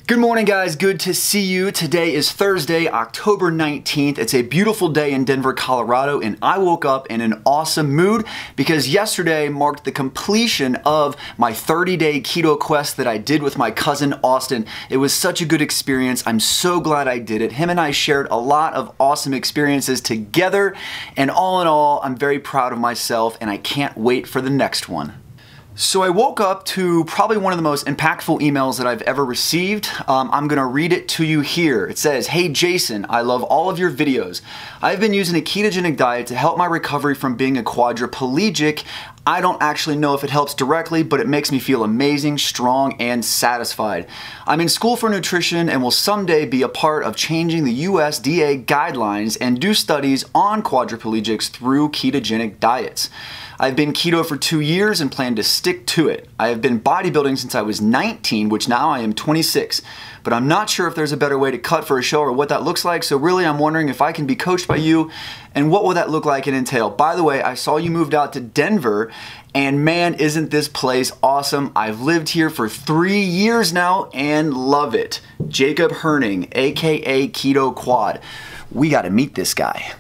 Good morning, guys. Good to see you. Today is Thursday, October 19th. It's a beautiful day in Denver, Colorado, and I woke up in an awesome mood because yesterday marked the completion of my 30-day keto quest that I did with my cousin, Austin. It was such a good experience. I'm so glad I did it. Him and I shared a lot of awesome experiences together, and all in all, I'm very proud of myself, and I can't wait for the next one. So I woke up to probably one of the most impactful emails that I've ever received. I'm gonna read it to you here. It says, "Hey Jason, I love all of your videos. I've been using a ketogenic diet to help my recovery from being a quadriplegic. I don't actually know if it helps directly, but it makes me feel amazing, strong, and satisfied. I'm in school for nutrition and will someday be a part of changing the USDA guidelines and do studies on quadriplegics through ketogenic diets. I've been keto for 2 years and plan to stick to it. I have been bodybuilding since I was 19, which now I am 26. But I'm not sure if there's a better way to cut for a show or what that looks like, so really I'm wondering if I can be coached by you, and what will that look like and entail? By the way, I saw you moved out to Denver, and man, isn't this place awesome. I've lived here for 3 years now and love it. Jacob Herning, aka Keto Quad." We gotta meet this guy.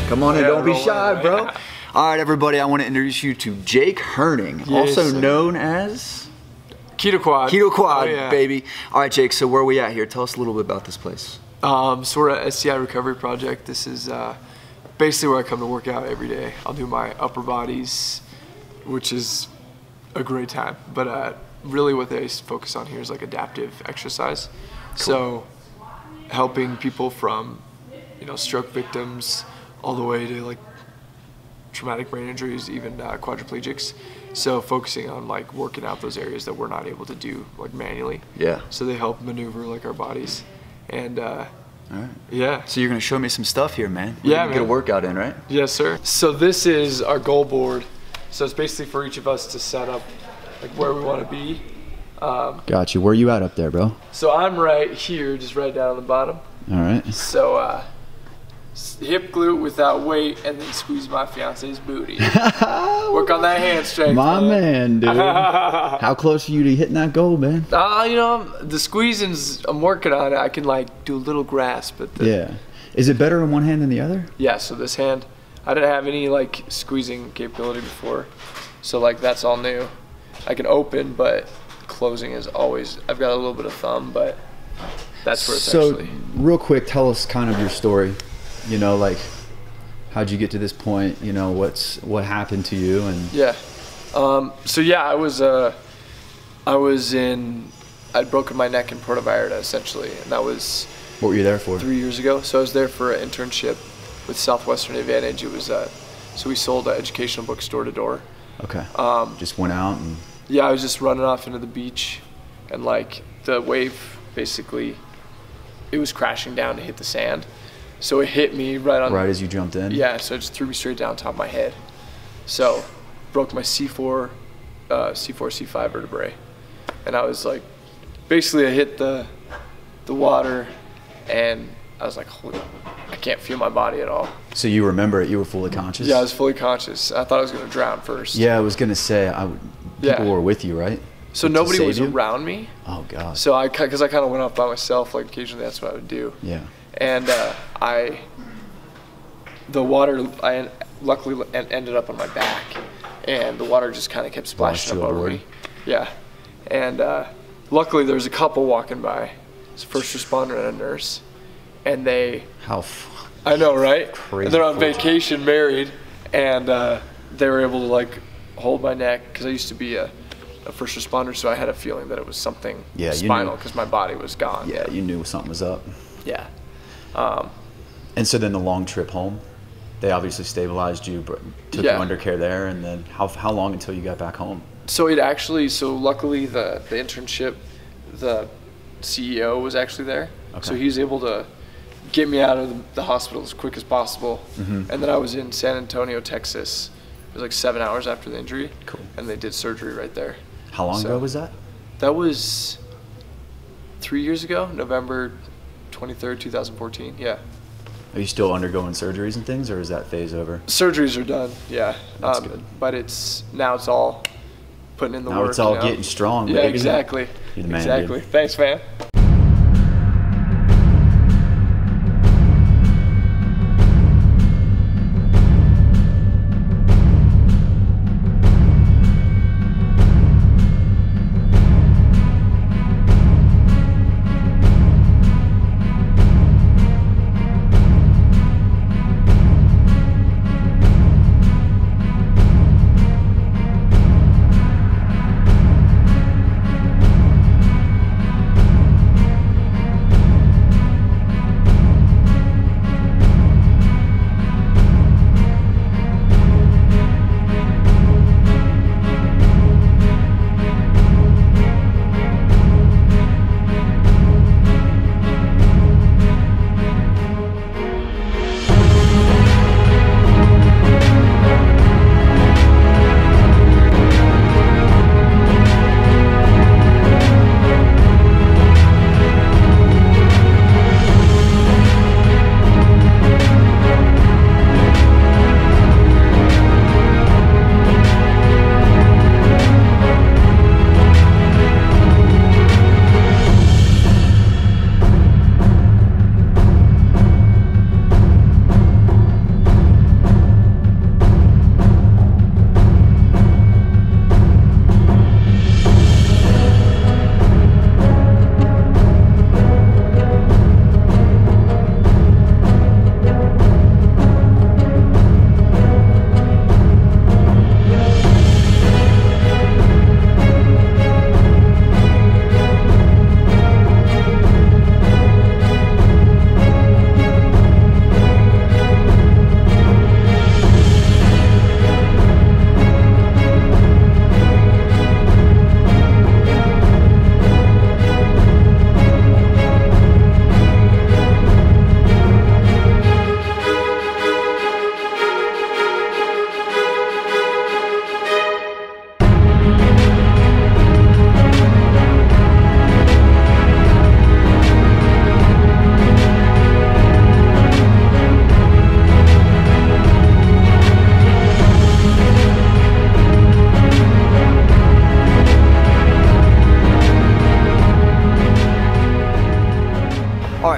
Come on and don't be shy, bro. All right, everybody, I want to introduce you to Jake Herning, also known as Keto Quad. Keto Quad, oh, yeah. Baby. All right, Jake, so where are we at here? Tell us a little bit about this place. So we're at SCI Recovery Project. This is basically where I come to work out every day. I'll do my upper bodies, which is a great time. But really what they focus on here is like adaptive exercise. Cool. So helping people from, stroke victims all the way to like traumatic brain injuries, even quadriplegics. So focusing on like working out those areas that we're not able to do like manually. Yeah. So they help maneuver like our bodies. And all right. Yeah. So you're gonna show me some stuff here, man. Yeah, man. Get a workout in, right? Yes, sir. So this is our goal board. So it's basically for each of us to set up like where we want to be. Got you. Where you at up there, bro? So I'm right here, just right down on the bottom. All right. So hip glute without weight, and then squeeze my fiance's booty. Work on that hand strength. My man, dude. How close are you to hitting that goal, man? The squeezing's, I'm working on it. I can like do a little grasp, but yeah. Is it better in one hand than the other? Yeah. So this hand, I didn't have any like squeezing capability before, so like that's all new. I can open, but closing is always. I've got a little bit of thumb, but that's where it's actually. So real quick, tell us kind of your story. Like, how'd you get to this point? What happened to you? And yeah, so yeah, I'd broken my neck in Puerto Vallarta essentially, and that was. What were you there for? 3 years ago. So I was there for an internship with Southwestern Advantage. It was so we sold an educational books door to door. Okay. Just went out and. Yeah, I was just running off into the beach, and like the wave basically, it was crashing down to hit the sand. So it hit me right as you jumped in? Yeah, so it just threw me straight down top of my head. So broke my C4, C5 vertebrae. And I was like, basically I hit the water, and I was like, holy, I can't feel my body at all. So you remember it, you were fully conscious? Yeah, I was fully conscious. I thought I was gonna drown first. Yeah, I was gonna say, people were with you, right? So nobody was around me. Oh God. So because I kind of went off by myself, like occasionally that's what I would do. Yeah. And the water, I luckily ended up on my back, and the water just kind of kept splashing up over me. Yeah, and luckily there was a couple walking by, it's a first responder and a nurse, and they. I know, right? Crazy. And they're on vacation, married, and they were able to like hold my neck because I used to be a first responder, so I had a feeling that it was something spinal because my body was gone. Yeah, you knew something was up. Yeah. And so then the long trip home, they obviously stabilized you, but took you under care there, and then how long until you got back home? So luckily the internship, the CEO was actually there. Okay. So he was able to get me out of the hospital as quick as possible. And then I was in San Antonio, Texas. It was like 7 hours after the injury. Cool. And they did surgery right there. How long ago was that? That was 3 years ago, November 23rd, 2014. Yeah. Are you still undergoing surgeries and things, or is that phase over? Surgeries are done, yeah. That's good. But now it's all putting in the work. Now it's all getting strong, baby. Yeah, exactly. You're the man, exactly. Dude. Thanks, man.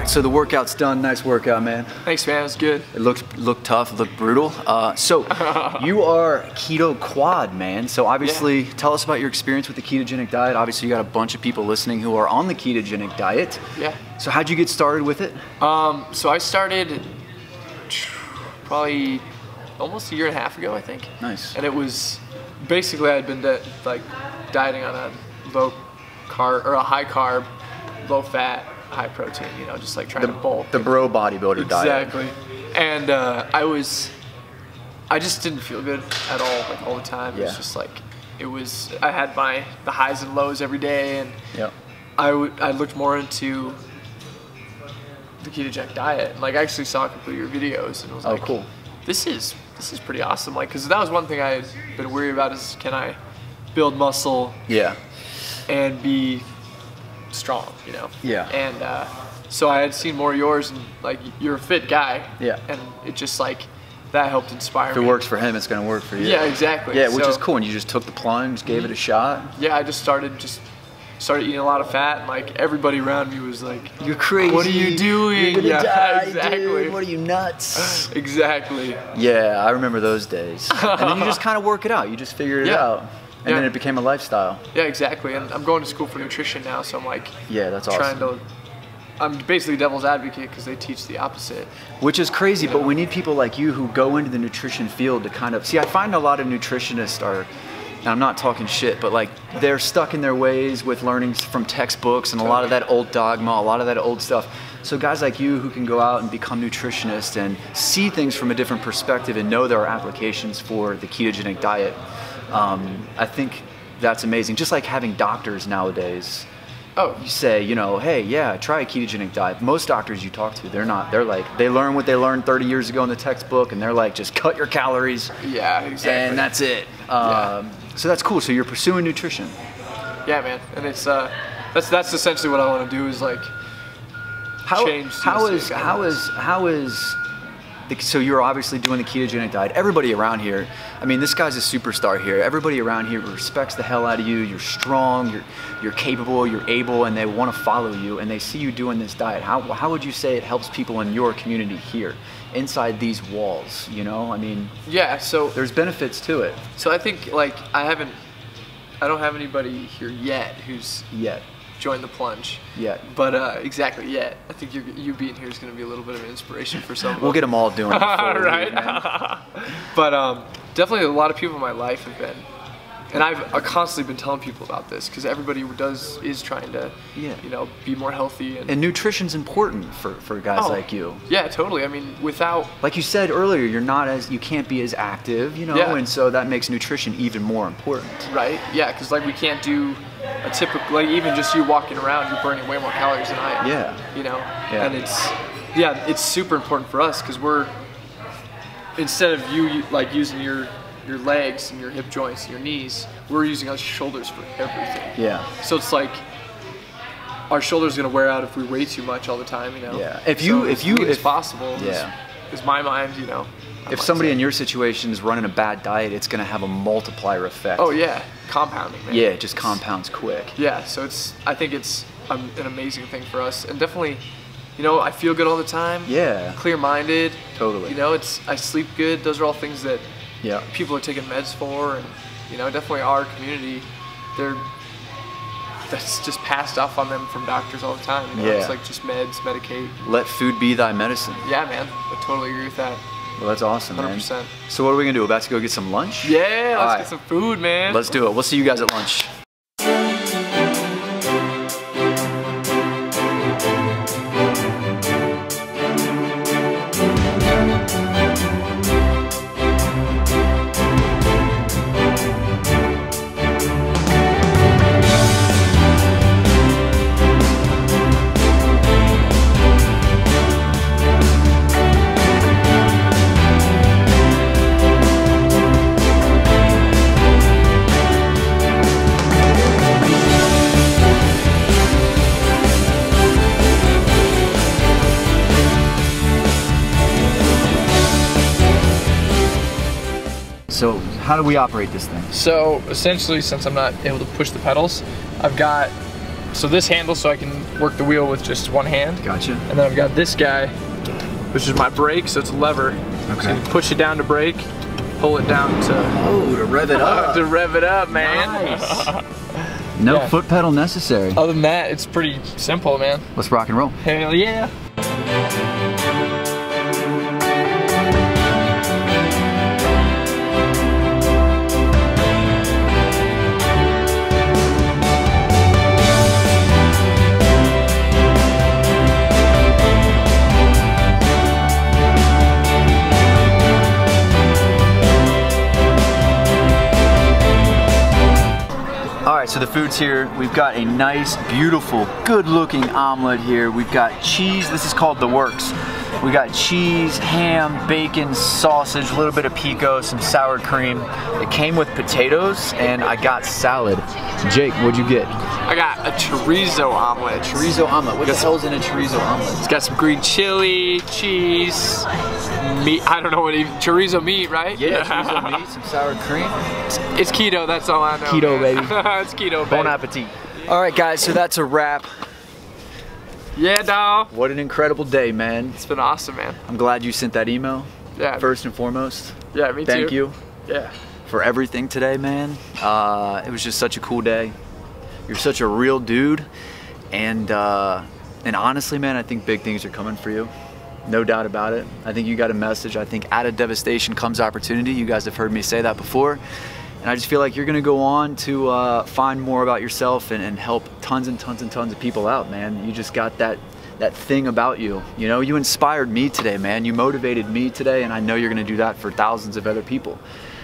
So the workout's done. Nice workout, man. Thanks, man. It was good. It looked tough. It looked brutal. So you are keto quad, man. So obviously, tell us about your experience with the ketogenic diet. Obviously, you got a bunch of people listening who are on the ketogenic diet. Yeah. So how'd you get started with it? So I started probably almost a year and a half ago, I think. Nice. And it was basically I'd been dieting on a low carb or a high carb, low fat, high protein, you know, just like trying to bulk. The bro bodybuilder diet. Exactly. And I just didn't feel good at all, like all the time. It was just like, I had the highs and lows every day, and I looked more into the ketogenic diet. And like I actually saw a couple of your videos and was like, cool. This is pretty awesome. Like, cause that was one thing I had been worried about is, can I build muscle and be strong, you know? Yeah. And so I had seen more of yours, and like, you're a fit guy. Yeah. And it just like, that helped inspire me. If it works for him, it's gonna work for you. Yeah, exactly. Yeah, which is cool. And you just took the plunge, gave it a shot. Yeah, I just started eating a lot of fat, and like everybody around me was like, "You're crazy. What are you doing? You're gonna die, exactly. Dude. What are you, nuts?" Exactly. Yeah, I remember those days. And then you just kind of work it out. You just figured it out. And then it became a lifestyle. Yeah, exactly. And I'm going to school for nutrition now, so I'm like, that's awesome. I'm basically devil's advocate because they teach the opposite. Which is crazy, but we need people like you who go into the nutrition field to kind of, see, I find a lot of nutritionists are, and I'm not talking shit, but like they're stuck in their ways with learning from textbooks and a lot of that old dogma, a lot of that old stuff. So guys like you who can go out and become nutritionists and see things from a different perspective and know there are applications for the ketogenic diet, I think that's amazing. Just like having doctors nowadays. Oh, you say, you know, hey, yeah, try a ketogenic diet. Most doctors you talk to, they're like, they learn what they learned 30 years ago in the textbook, and they're like, just cut your calories. Yeah, exactly. And that's it. So that's cool. So you're pursuing nutrition. Yeah, man. And it's that's essentially what I want to do is like change. So you're obviously doing the ketogenic diet. Everybody around here, I mean, this guy's a superstar here. Everybody around here respects the hell out of you. You're strong, you're capable, you're able, and they want to follow you, and they see you doing this diet. How would you say it helps people in your community here, inside these walls, you know? I mean, yeah, so there's benefits to it. So I think, like, I don't have anybody here yet who's joined the plunge. Yet. But exactly, yet. I think you being here is going to be a little bit of an inspiration for some of them. We'll get them all doing it before right? But definitely a lot of people in my life have been, and I've constantly been telling people about this because everybody is trying to, you know, be more healthy. And nutrition's important for guys like you. Yeah, totally. I mean, without, like you said earlier, you can't be as active, you know, and so that makes nutrition even more important. Right? Yeah, because like we can't do a typical, like even just you walking around, you're burning way more calories than I am. Yeah. You know, and it's super important for us because we're, instead of you like using your legs and your hip joints and your knees, we're using our shoulders for everything. Yeah. So it's like our shoulders are gonna wear out if we weigh too much all the time, you know. Yeah. If possible, is my mind, you know. If somebody in your situation is running a bad diet, it's gonna have a multiplier effect. Oh yeah, compounding. Man. Yeah, it just compounds quick. Yeah. So I think it's an amazing thing for us, and definitely, you know, I feel good all the time. Yeah. Clear-minded. Totally. You know, I sleep good. Those are all things that people are taking meds for, and you know, definitely our community, that's just passed off on them from doctors all the time. You know? It's like just meds, medicate. Let food be thy medicine. Yeah, man. I totally agree with that. Well, that's awesome, 100%. man. So what are we gonna do? About to go get some lunch? Yeah, let's get some food, man. Let's do it. We'll see you guys at lunch. So how do we operate this thing? So essentially, since I'm not able to push the pedals, I've got, so this handle so I can work the wheel with just one hand. Gotcha. And then I've got this guy, which is my brake, so it's a lever. Okay. So you can push it down to brake, pull it down to... Oh, to rev it up. To rev it up, man. Nice. No foot pedal necessary. Other than that, it's pretty simple, man. Let's rock and roll. Hell yeah. So the food's here. We've got a nice, beautiful, good-looking omelet here. We've got cheese. This is called the works. We got cheese, ham, bacon, sausage, a little bit of pico, some sour cream. It came with potatoes, and I got salad. Jake, what'd you get? I got a chorizo omelet. Chorizo omelet. What the hell's in a chorizo omelet? It's got some green chili, cheese, meat. I don't know what even, chorizo meat, right? Yeah, chorizo meat, some sour cream. It's keto, that's all I know. Keto, baby. It's keto, baby. Bon appetit. All right, guys, so that's a wrap. Yeah, dawg. What an incredible day, man. It's been awesome, man. I'm glad you sent that email. Yeah. First and foremost. Yeah, me too. Thank you. Yeah. For everything today, man. It was just such a cool day. You're such a real dude. And honestly, man, I think big things are coming for you. No doubt about it. I think you got a message. I think out of devastation comes opportunity. You guys have heard me say that before. And I just feel like you're gonna go on to find more about yourself and help tons and tons and tons of people out, man. You just got that that thing about you. You know, you inspired me today, man. You motivated me today, and I know you're gonna do that for thousands of other people.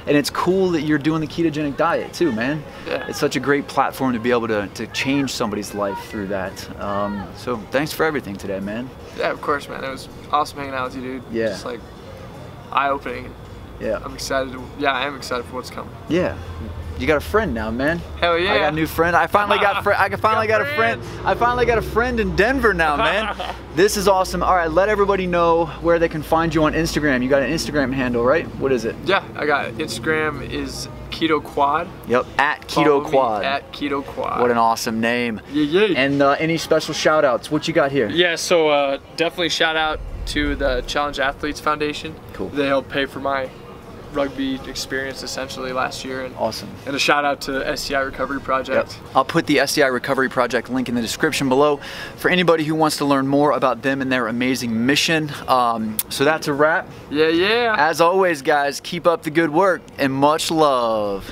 And it's cool that you're doing the ketogenic diet too, man. Yeah. It's such a great platform to be able to change somebody's life through that. So thanks for everything today, man. Yeah, of course, man. It was awesome hanging out with you, dude. Yeah. Just like eye-opening. Yeah. I'm excited. I am excited for what's coming. Yeah. You got a friend now, man. Hell yeah. I got a new friend. I finally got a friend in Denver now, man. This is awesome. All right, let everybody know where they can find you on Instagram. You got an Instagram handle, right? What is it? Yeah, I got it. Instagram is Keto Quad. Yep, at Keto Quad. At Keto Quad. What an awesome name. Yeah. And any special shout outs? What you got here? Yeah, so definitely shout out to the Challenge Athletes Foundation. Cool. They helped pay for my rugby experience essentially last year. And awesome. And a shout out to SCI Recovery Project. Yep. I'll put the SCI Recovery Project link in the description below for anybody who wants to learn more about them and their amazing mission. So that's a wrap. Yeah. As always, guys, keep up the good work and much love.